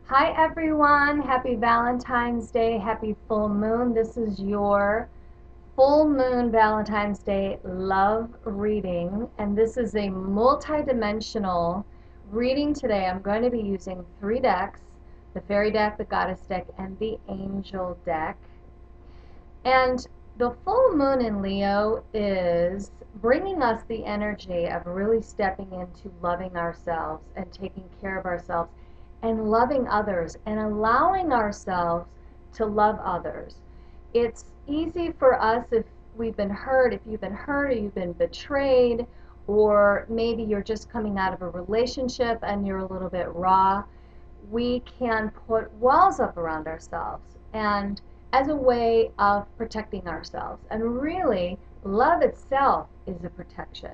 Hi everyone, happy Valentine's Day, happy full moon. This is your full moon Valentine's Day love reading, and this is a multi-dimensional reading today. I'm going to be using three decks, the fairy deck, the goddess deck, and the angel deck. And the full moon in Leo is bringing us the energy of really stepping into loving ourselves and taking care of ourselves and loving others and allowing ourselves to love others. It's easy for us if we've been hurt, if you've been hurt or you've been betrayed, or maybe you're just coming out of a relationship and you're a little bit raw. We can put walls up around ourselves and as a way of protecting ourselves. And really, love itself is a protection.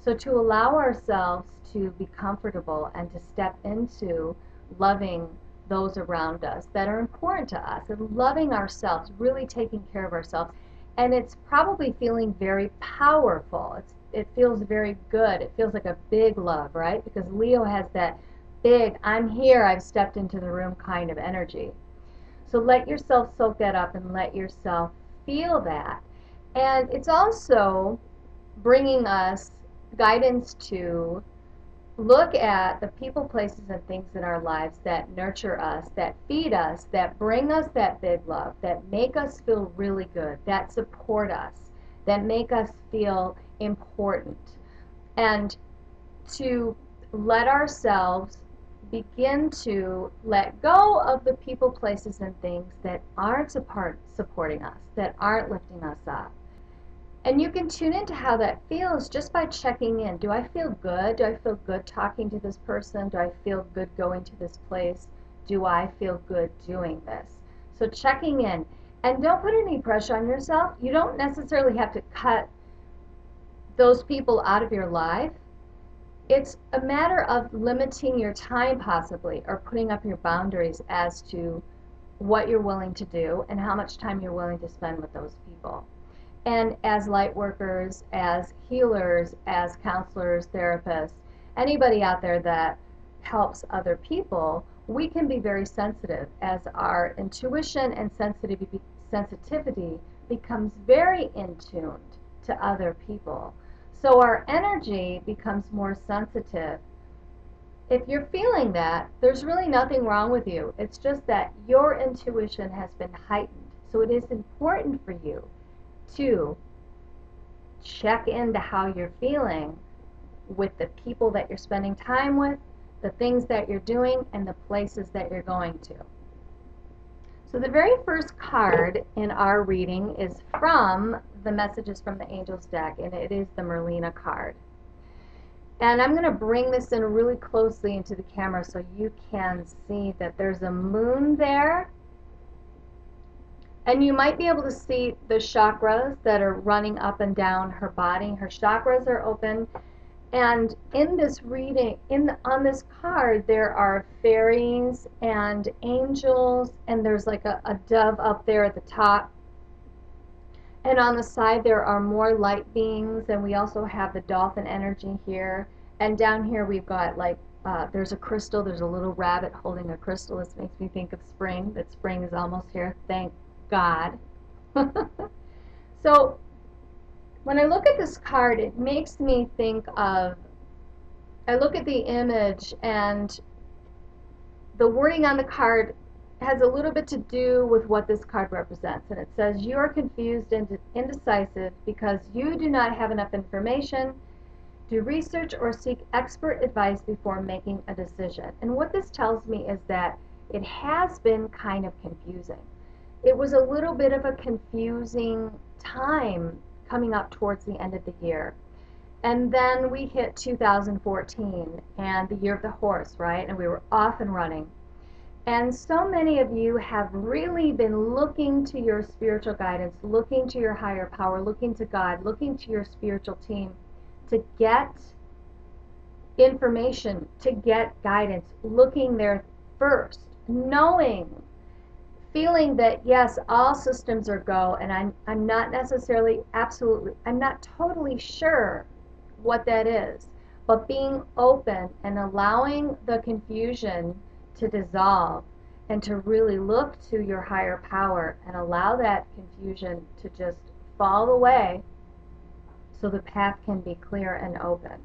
So to allow ourselves to be comfortable and to step into loving those around us that are important to us and loving ourselves, really taking care of ourselves. And it's probably feeling very powerful. It feels very good. It feels like a big love, right? Because Leo has that big, I'm here, I've stepped into the room kind of energy. So let yourself soak that up and let yourself feel that. And it's also bringing us guidance to look at the people, places, and things in our lives that nurture us, that feed us, that bring us that big love, that make us feel really good, that support us, that make us feel important. And to let ourselves begin to let go of the people, places, and things that aren't supporting us, that aren't lifting us up. And you can tune into how that feels just by checking in. Do I feel good? Do I feel good talking to this person? Do I feel good going to this place? Do I feel good doing this? So checking in. And don't put any pressure on yourself. You don't necessarily have to cut those people out of your life. It's a matter of limiting your time possibly, or putting up your boundaries as to what you're willing to do and how much time you're willing to spend with those people. And as light workers, as healers, as counselors, therapists, anybody out there that helps other people, we can be very sensitive as our intuition and sensitivity becomes very in tuned to other people. So our energy becomes more sensitive. If you're feeling that, there's really nothing wrong with you. It's just that your intuition has been heightened. So it is important for you to check into how you're feeling with the people that you're spending time with, the things that you're doing, and the places that you're going to. So the very first card in our reading is from the Messages from the Angels deck, and it is the Merlina card. And I'm going to bring this in really closely into the camera so you can see that there's a moon there. And you might be able to see the chakras that are running up and down her body. Her chakras are open. And in this reading, on this card, there are fairies and angels, and there's like a dove up there at the top. And on the side, there are more light beings, and we also have the dolphin energy here. And down here, we've got like, there's a crystal. There's a little rabbit holding a crystal. This makes me think of spring, that spring is almost here. Thank God. So when I look at this card, it makes me think of, I look at the image and the wording on the card has a little bit to do with what this card represents. And it says, you are confused and indecisive because you do not have enough information. Do research or seek expert advice before making a decision. And what this tells me is that it has been kind of confusing. It was a little bit of a confusing time coming up towards the end of the year. And then we hit 2014 and the year of the horse, right? And we were off and running. And so many of you have really been looking to your spiritual guidance, looking to your higher power, looking to God, looking to your spiritual team to get information, to get guidance, looking there first, knowing, feeling that yes, all systems are go, and I'm not necessarily absolutely, I'm not totally sure what that is, but being open and allowing the confusion to dissolve and to really look to your higher power and allow that confusion to just fall away so the path can be clear and open.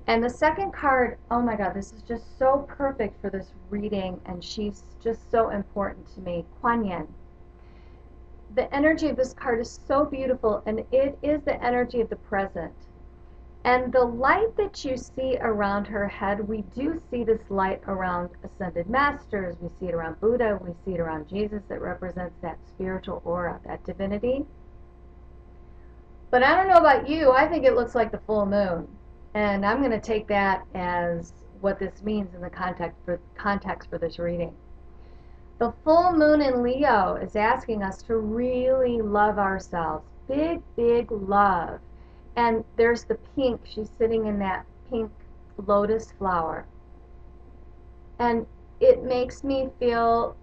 And the second card, oh my God, this is just so perfect for this reading, and she's just so important to me, Kuan Yin. The energy of this card is so beautiful, and it is the energy of the present. And the light that you see around her head, we do see this light around ascended masters, we see it around Buddha, we see it around Jesus. That represents that spiritual aura, that divinity. But I don't know about you, I think it looks like the full moon. And I'm going to take that as what this means in the context for this reading. The full moon in Leo is asking us to really love ourselves. Big, big love. And there's the pink. She's sitting in that pink lotus flower. And it makes me feel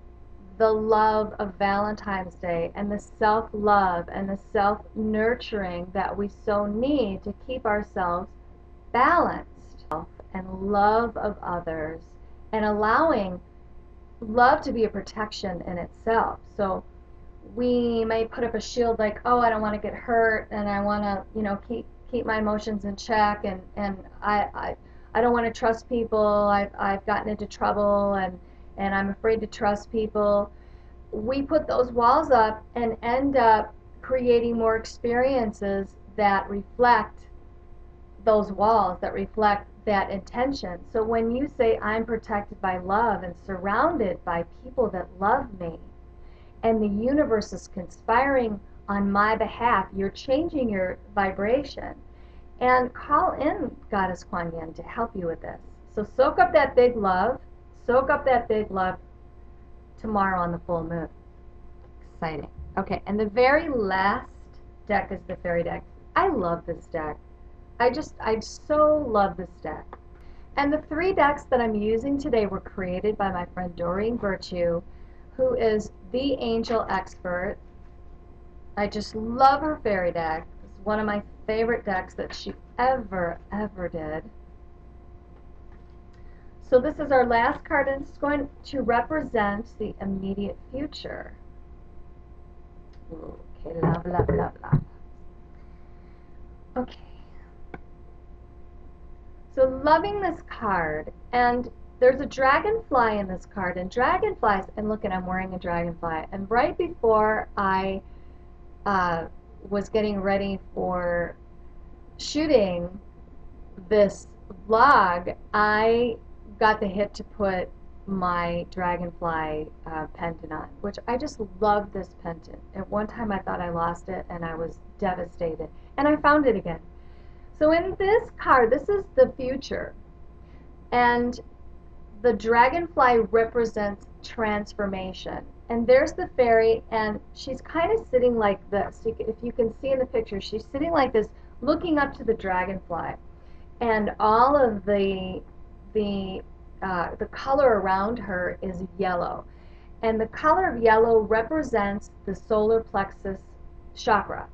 the love of Valentine's Day and the self-love and the self-nurturing that we so need to keep ourselves balanced, and love of others, and allowing love to be a protection in itself. So we may put up a shield like, oh, I don't want to get hurt, and I want to, keep my emotions in check, and I don't want to trust people. I've gotten into trouble, and I'm afraid to trust people. We put those walls up and end up creating more experiences that reflect those walls, that reflect that intention. So when you say, I'm protected by love and surrounded by people that love me, and the universe is conspiring on my behalf, you're changing your vibration. And call in Goddess Kuan Yin to help you with this. So soak up that big love. Soak up that big love tomorrow on the full moon. Exciting. Okay, and the very last deck is the fairy deck. I love this deck. I so love this deck. And the 3 decks that I'm using today were created by my friend Doreen Virtue, who is the angel expert. I just love her fairy deck. It's one of my favorite decks that she ever did. So this is our last card, and it's going to represent the immediate future. Okay, love, love, love, love. Okay. So loving this card, and there's a dragonfly in this card, and dragonflies, and look, I'm wearing a dragonfly, and right before I was getting ready for shooting this vlog, I got the hit to put my dragonfly pendant on, which I just love this pendant. At one time I thought I lost it, and I was devastated, and I found it again. So in this card, this is the future, and the dragonfly represents transformation. And there's the fairy, and she's kind of sitting like this. If you can see in the picture, she's sitting like this, looking up to the dragonfly, and all of the color around her is yellow, and the color of yellow represents the solar plexus chakra,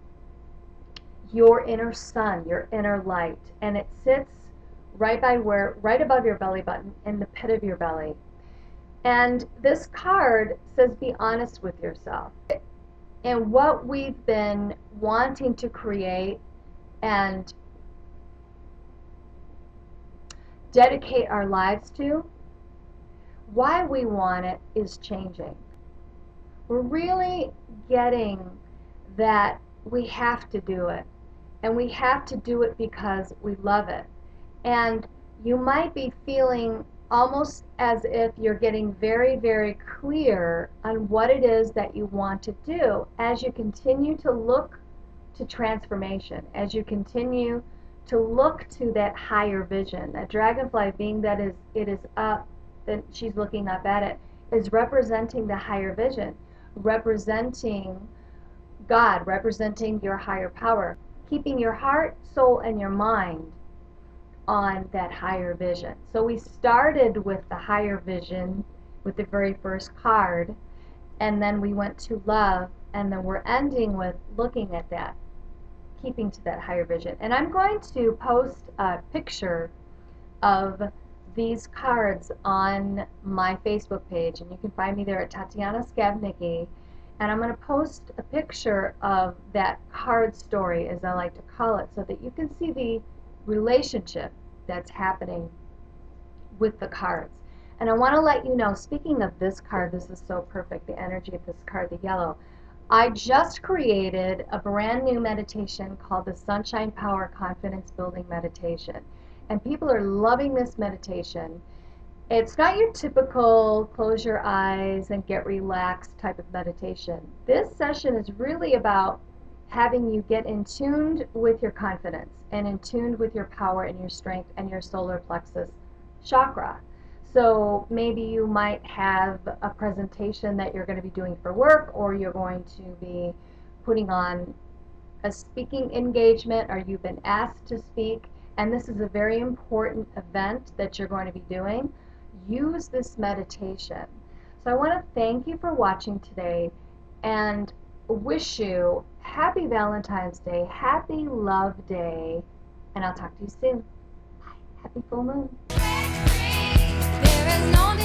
your inner sun, your inner light, and it sits right above your belly button, in the pit of your belly. And this card says, be honest with yourself. And what we've been wanting to create and dedicate our lives to, why we want it is changing. We're really getting that we have to do it. And we have to do it because we love it. And you might be feeling almost as if you're getting very, very clear on what it is that you want to do as you continue to look to transformation, as you continue to look to that higher vision. That dragonfly, being that it is up, that she's looking up at it, is representing the higher vision, representing God, representing your higher power, keeping your heart, soul, and your mind on that higher vision. So we started with the higher vision with the very first card, and then we went to love, and then we're ending with looking at that, keeping to that higher vision. And I'm going to post a picture of these cards on my Facebook page, and you can find me there at Tatiana Skabnicki. And I'm going to post a picture of that card story, as I like to call it, so that you can see the relationship that's happening with the cards. And I want to let you know, speaking of this card, this is so perfect, the energy of this card, the yellow. I just created a brand new meditation called the Sunshine Power Confidence Building Meditation. And people are loving this meditation. It's not your typical close your eyes and get relaxed type of meditation. This session is really about having you get in tuned with your confidence and in tuned with your power and your strength and your solar plexus chakra. So maybe you might have a presentation that you're going to be doing for work, or you're going to be putting on a speaking engagement, or you've been asked to speak, and this is a very important event that you're going to be doing. Use this meditation. So I want to thank you for watching today and wish you happy Valentine's Day, happy Love Day, and I'll talk to you soon. Bye. Happy full moon. There is no